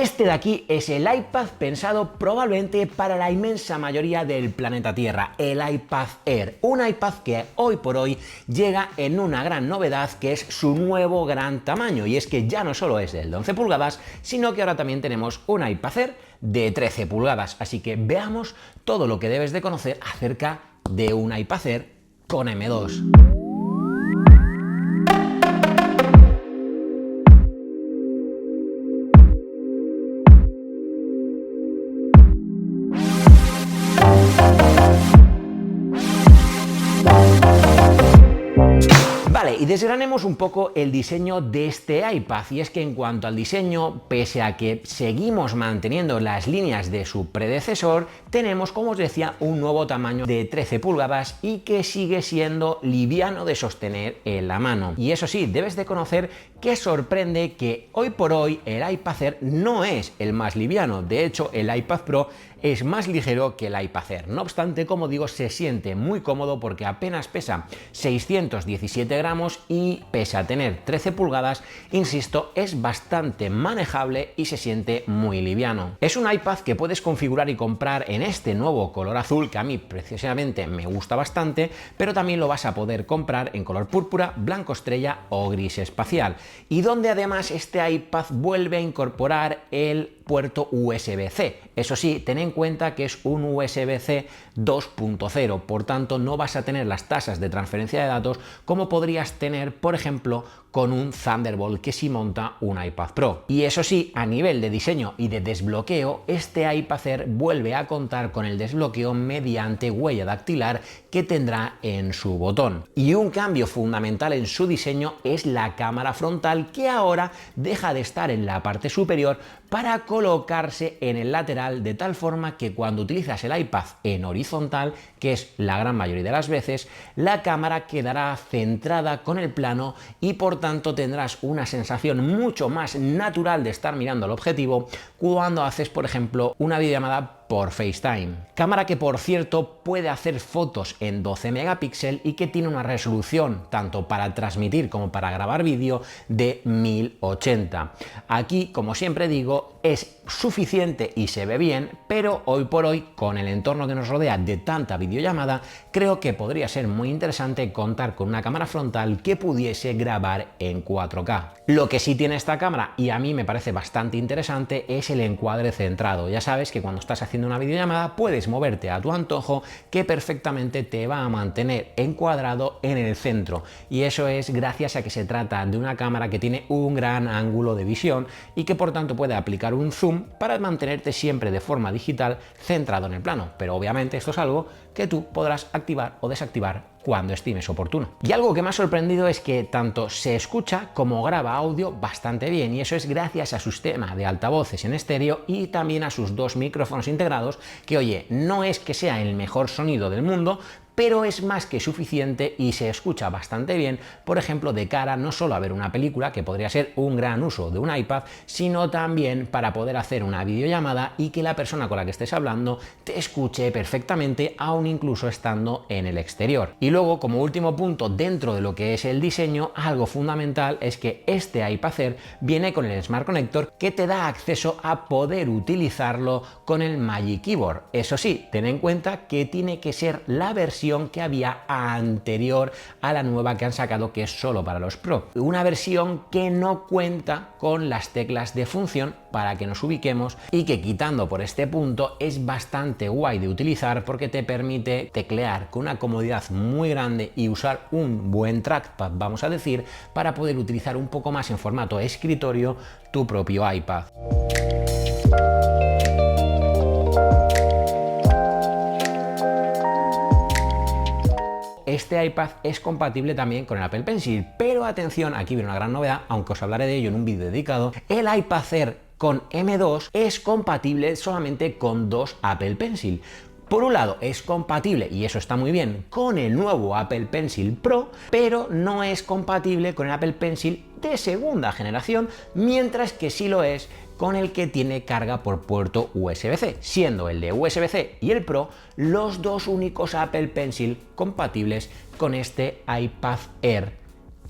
Este de aquí es el iPad pensado probablemente para la inmensa mayoría del planeta Tierra, el iPad Air. Un iPad que hoy por hoy llega en una gran novedad, que es su nuevo gran tamaño, y es que ya no solo es el de 11 pulgadas, sino que ahora también tenemos un iPad Air de 13 pulgadas. Así que veamos todo lo que debes de conocer acerca de un iPad Air con M2. Vale, y desgranemos un poco el diseño de este iPad, y es que en cuanto al diseño, pese a que seguimos manteniendo las líneas de su predecesor, tenemos, como os decía, un nuevo tamaño de 13 pulgadas y que sigue siendo liviano de sostener en la mano. Y eso sí, debes de conocer que sorprende que hoy por hoy el iPad Air no es el más liviano. De hecho, el iPad Pro es más ligero que el iPad Air. No obstante, como digo, se siente muy cómodo porque apenas pesa 617 gramos y pese a tener 13 pulgadas, insisto, es bastante manejable y se siente muy liviano. Es un iPad que puedes configurar y comprar en este nuevo color azul, que a mí precisamente me gusta bastante, pero también lo vas a poder comprar en color púrpura, blanco estrella o gris espacial, y donde además este iPad vuelve a incorporar el puerto USB-C. Eso sí, ten en cuenta que es un USB-C 2.0, por tanto no vas a tener las tasas de transferencia de datos como podrías tener, por ejemplo, con un Thunderbolt que sí monta un iPad Pro. Y eso sí, a nivel de diseño y de desbloqueo, este iPad Air vuelve a contar con el desbloqueo mediante huella dactilar que tendrá en su botón. Y un cambio fundamental en su diseño es la cámara frontal, que ahora deja de estar en la parte superior para colocarse en el lateral, de tal forma que cuando utilizas el iPad en horizontal, que es la gran mayoría de las veces, la cámara quedará centrada con el plano y por tanto tendrás una sensación mucho más natural de estar mirando al objetivo cuando haces, por ejemplo, una videollamada por FaceTime. Cámara que, por cierto, puede hacer fotos en 12 megapíxeles y que tiene una resolución tanto para transmitir como para grabar vídeo de 1080. Aquí, como siempre digo, es suficiente y se ve bien, pero hoy por hoy, con el entorno que nos rodea de tanta videollamada, creo que podría ser muy interesante contar con una cámara frontal que pudiese grabar en 4K. Lo que sí tiene esta cámara, y a mí me parece bastante interesante, es el encuadre centrado. Ya sabes que cuando estás haciendo una videollamada puedes moverte a tu antojo, que perfectamente te va a mantener encuadrado en el centro, y eso es gracias a que se trata de una cámara que tiene un gran ángulo de visión y que por tanto puede aplicar un zoom para mantenerte siempre de forma digital centrado en el plano. Pero obviamente esto es algo que tú podrás activar o desactivar cuando estimes oportuno. Y algo que me ha sorprendido es que tanto se escucha como graba audio bastante bien, y eso es gracias a su sistema de altavoces en estéreo y también a sus dos micrófonos integrados, que oye, no es que sea el mejor sonido del mundo, pero es más que suficiente y se escucha bastante bien, por ejemplo, de cara no solo a ver una película, que podría ser un gran uso de un iPad, sino también para poder hacer una videollamada y que la persona con la que estés hablando te escuche perfectamente, aún incluso estando en el exterior. Y luego, como último punto dentro de lo que es el diseño, algo fundamental es que este iPad Air viene con el Smart Connector, que te da acceso a poder utilizarlo con el Magic Keyboard. Eso sí, ten en cuenta que tiene que ser la versión que había anterior a la nueva que han sacado, que es solo para los Pro. Una versión que no cuenta con las teclas de función, para que nos ubiquemos, y que, quitando por este punto, es bastante guay de utilizar porque te permite teclear con una comodidad muy grande y usar un buen trackpad, vamos a decir, para poder utilizar un poco más en formato escritorio tu propio iPad. Este iPad es compatible también con el Apple Pencil, pero atención, aquí viene una gran novedad, aunque os hablaré de ello en un vídeo dedicado. El iPad Air con M2 es compatible solamente con dos Apple Pencil. Por un lado es compatible, y eso está muy bien, con el nuevo Apple Pencil Pro, pero no es compatible con el Apple Pencil de segunda generación, mientras que sí lo es con el que tiene carga por puerto USB-C, siendo el de USB-C y el Pro los dos únicos Apple Pencil compatibles con este iPad Air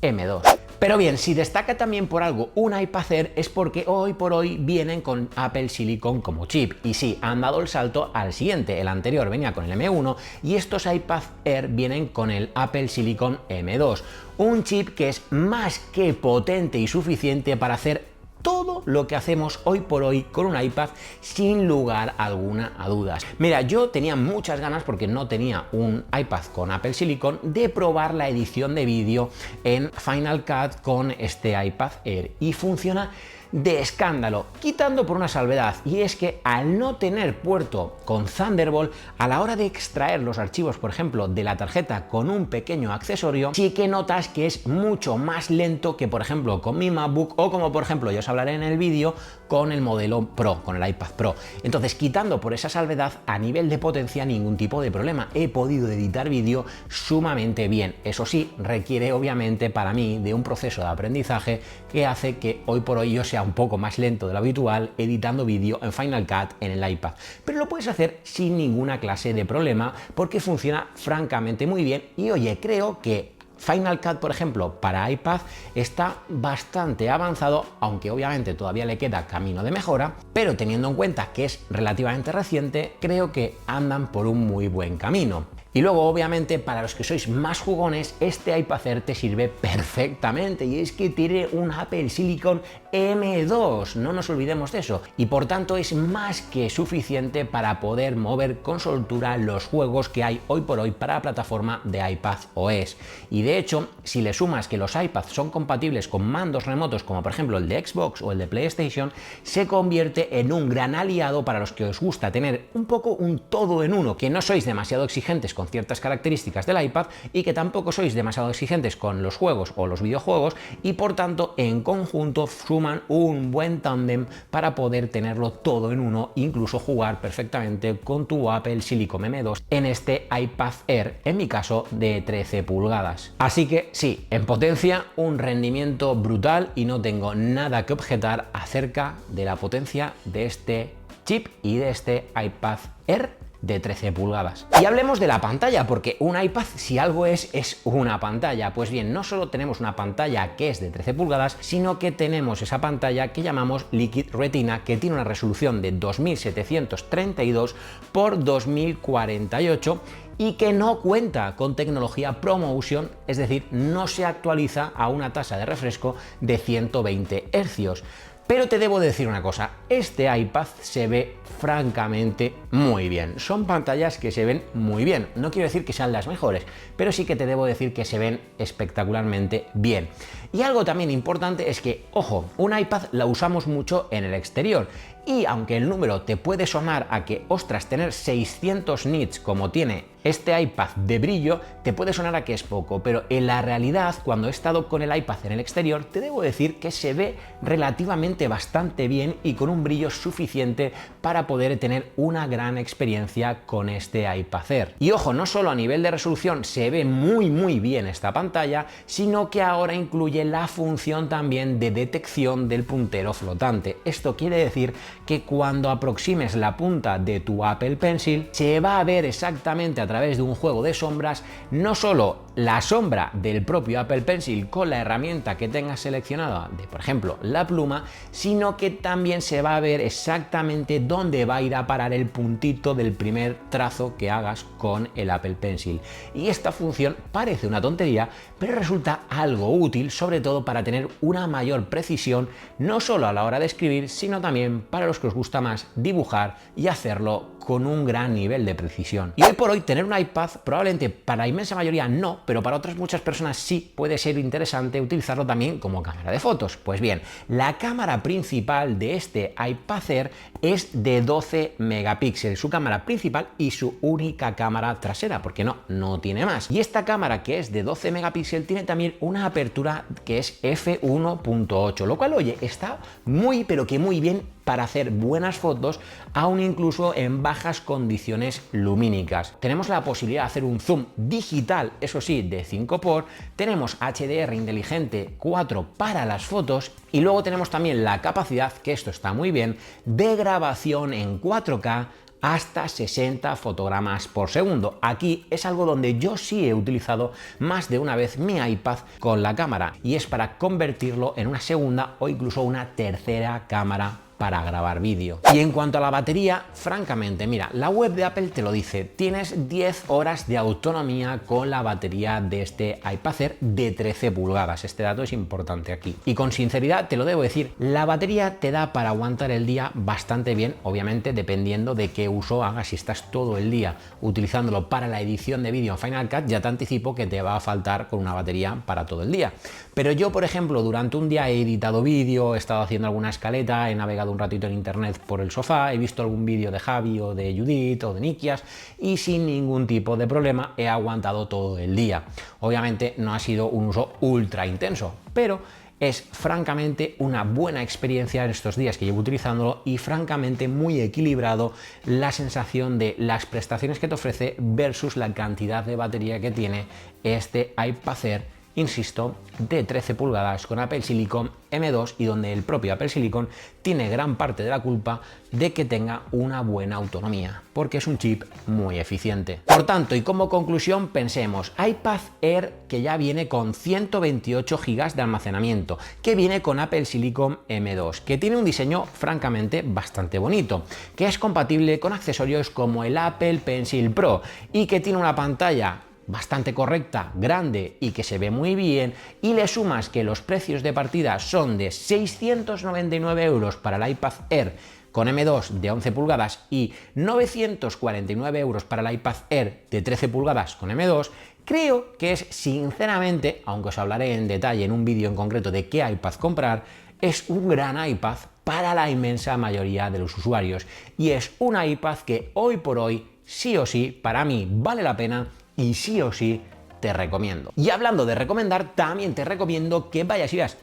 M2. Pero bien, si destaca también por algo un iPad Air es porque hoy por hoy vienen con Apple Silicon como chip. Y sí, han dado el salto al siguiente. El anterior venía con el M1 y estos iPad Air vienen con el Apple Silicon M2. Un chip que es más que potente y suficiente para hacer todo lo que hacemos hoy por hoy con un iPad sin lugar alguna a dudas. Mira, yo tenía muchas ganas, porque no tenía un iPad con Apple Silicon, de probar la edición de vídeo en Final Cut con este iPad Air y funciona de escándalo, quitando por una salvedad, y es que al no tener puerto con Thunderbolt, a la hora de extraer los archivos, por ejemplo, de la tarjeta con un pequeño accesorio, sí que notas que es mucho más lento que, por ejemplo, con mi MacBook o como, por ejemplo, ya os hablaré en el vídeo, con el modelo Pro, con el iPad Pro. Entonces, quitando por esa salvedad, a nivel de potencia, ningún tipo de problema. He podido editar vídeo sumamente bien. Eso sí, requiere obviamente para mí de un proceso de aprendizaje que hace que hoy por hoy yo sea un poco más lento de lo habitual editando vídeo en Final Cut en el iPad, pero lo puedes hacer sin ninguna clase de problema porque funciona francamente muy bien. Y oye, creo que Final Cut, por ejemplo, para iPad está bastante avanzado, aunque obviamente todavía le queda camino de mejora, pero teniendo en cuenta que es relativamente reciente, creo que andan por un muy buen camino. Y luego, obviamente, para los que sois más jugones, este iPad Air te sirve perfectamente, y es que tiene un Apple Silicon M2, no nos olvidemos de eso, y por tanto es más que suficiente para poder mover con soltura los juegos que hay hoy por hoy para la plataforma de iPadOS. Y de hecho, si le sumas que los iPads son compatibles con mandos remotos, como por ejemplo el de Xbox o el de PlayStation, se convierte en un gran aliado para los que os gusta tener un poco un todo en uno, que no sois demasiado exigentes con ciertas características del iPad y que tampoco sois demasiado exigentes con los juegos o los videojuegos, y por tanto en conjunto suman un buen tándem para poder tenerlo todo en uno, incluso jugar perfectamente con tu Apple Silicon M2 en este iPad Air, en mi caso de 13 pulgadas. Así que sí, en potencia un rendimiento brutal y no tengo nada que objetar acerca de la potencia de este chip y de este iPad Air de 13 pulgadas. Y hablemos de la pantalla, porque un iPad, si algo es una pantalla. Pues bien, no solo tenemos una pantalla que es de 13 pulgadas, sino que tenemos esa pantalla que llamamos Liquid Retina, que tiene una resolución de 2732 por 2048 y que no cuenta con tecnología ProMotion, es decir, no se actualiza a una tasa de refresco de 120 Hz. Pero te debo decir una cosa, este iPad se ve francamente muy bien. Son pantallas que se ven muy bien. No quiero decir que sean las mejores, pero sí que te debo decir que se ven espectacularmente bien. Y algo también importante es que, ojo, un iPad la usamos mucho en el exterior. Y aunque el número te puede sonar a que, ostras, tener 600 nits como tiene este iPad de brillo, te puede sonar a que es poco, pero en la realidad, cuando he estado con el iPad en el exterior, te debo decir que se ve relativamente bastante bien y con un brillo suficiente para poder tener una gran experiencia con este iPad Air. Y ojo, no solo a nivel de resolución se ve muy bien esta pantalla, sino que ahora incluye la función también de detección del puntero flotante. Esto quiere decir que cuando aproximes la punta de tu Apple Pencil, se va a ver exactamente a través de un juego de sombras, no solo la sombra del propio Apple Pencil con la herramienta que tengas seleccionada de, por ejemplo, la pluma, sino que también se va a ver exactamente dónde va a ir a parar el puntito del primer trazo que hagas con el Apple Pencil. Y esta función parece una tontería, pero resulta algo útil, sobre todo para tener una mayor precisión, no solo a la hora de escribir, sino también para los que os gusta más dibujar y hacerlo con un gran nivel de precisión. Y hoy por hoy tener un iPad, probablemente para la inmensa mayoría no, pero para otras muchas personas sí puede ser interesante utilizarlo también como cámara de fotos. Pues bien, la cámara principal de este iPad Air es de 12 megapíxeles, su cámara principal y su única cámara trasera, porque no tiene más. Y esta cámara, que es de 12 megapíxeles, tiene también una apertura que es f1.8, lo cual, oye, está muy pero que muy bien para hacer buenas fotos, aún incluso en bajas condiciones lumínicas. Tenemos la posibilidad de hacer un zoom digital, eso sí, de 5x, tenemos HDR inteligente 4 para las fotos, y luego tenemos también la capacidad, que esto está muy bien, de grabación en 4K hasta 60 fotogramas por segundo. Aquí es algo donde yo sí he utilizado más de una vez mi iPad con la cámara, y es para convertirlo en una segunda o incluso una tercera cámara para grabar vídeo. Y en cuanto a la batería, francamente, mira, la web de Apple te lo dice, tienes 10 horas de autonomía con la batería de este iPad Air de 13 pulgadas. Este dato es importante aquí. Y con sinceridad te lo debo decir, la batería te da para aguantar el día bastante bien, obviamente dependiendo de qué uso hagas. Si estás todo el día utilizándolo para la edición de vídeo en Final Cut, ya te anticipo que te va a faltar con una batería para todo el día. Pero yo, por ejemplo, durante un día he editado vídeo, he estado haciendo alguna escaleta, he navegado un ratito en internet por el sofá, he visto algún vídeo de Javi o de Judith o de Nikias y sin ningún tipo de problema he aguantado todo el día. Obviamente no ha sido un uso ultra intenso, pero es francamente una buena experiencia en estos días que llevo utilizándolo, y francamente muy equilibrado la sensación de las prestaciones que te ofrece versus la cantidad de batería que tiene este iPad Air, insisto, de 13 pulgadas con Apple Silicon M2, y donde el propio Apple Silicon tiene gran parte de la culpa de que tenga una buena autonomía, porque es un chip muy eficiente. Por tanto, y como conclusión, pensemos, iPad Air que ya viene con 128 GB de almacenamiento, que viene con Apple Silicon M2, que tiene un diseño francamente bastante bonito, que es compatible con accesorios como el Apple Pencil Pro y que tiene una pantalla bastante correcta, grande y que se ve muy bien, y le sumas que los precios de partida son de 699 euros para el iPad Air con M2 de 11 pulgadas y 949 euros para el iPad Air de 13 pulgadas con M2, creo que es, sinceramente, aunque os hablaré en detalle en un vídeo en concreto de qué iPad comprar, es un gran iPad para la inmensa mayoría de los usuarios, y es un iPad que hoy por hoy, sí o sí, para mí vale la pena y sí o sí te recomiendo. Y hablando de recomendar, también te recomiendo que vayas y veas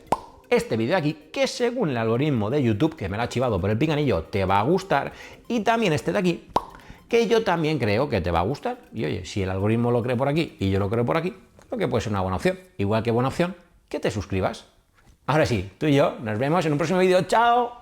este vídeo de aquí, que según el algoritmo de YouTube, que me lo ha chivado por el pinganillo, te va a gustar, y también este de aquí, que yo también creo que te va a gustar. Y oye, si el algoritmo lo cree por aquí y yo lo creo por aquí, creo que puede ser una buena opción. Igual que buena opción que te suscribas. Ahora sí, tú y yo nos vemos en un próximo vídeo. ¡Chao!